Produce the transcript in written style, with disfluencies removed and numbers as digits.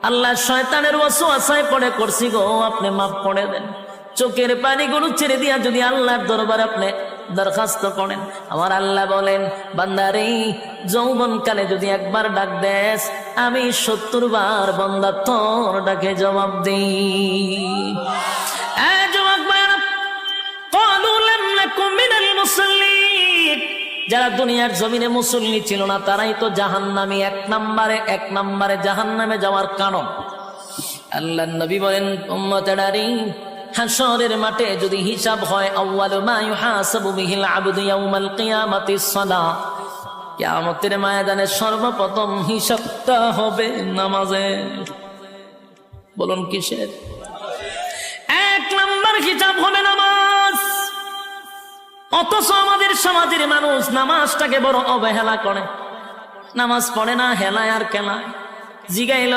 আল্লাহ শয়তানের ওয়াসওয়াসায় পড়ে করছি গো, আপনি মাফ করে দেন। চোখের পানিগুলো ছেড়ে দিয়া যদি আল্লাহর দরবারে আপনি দরখাস্ত করেন, আমার আল্লাহ বলেন, বান্দারে যৌবনকালে যদি একবার ডাক দেস, আমি 70 বার বান্দা তোর ডাকে জবাব দিই। যারা দুনিয়ার জমিনে মুসল্লি ছিল না তারাই তো জাহান্নামী, এক নম্বরে জাহান্নামে যাওয়ার কারণ। আল্লাহর নবী বলেন, উম্মতেরারি হাশরের মাঠে যদি হিসাব হয়, আউয়ালু মা ইউহাসাবু বিহিল আবদু ইয়াউমাল কিয়ামাতিস সালাহ, কিয়ামতের ময়দানে সর্বপ্রথম হিসাবটা হবে নামাজে। বলুন কিসের? 1 নম্বর হিসাব হবে নামাজ। অথচ আমাদের সমাজের মানুষ নামাজটাকে বড় অবহেলা করে, নামাজ পড়ে না, হেলায় আর কেলায়। জিগাইল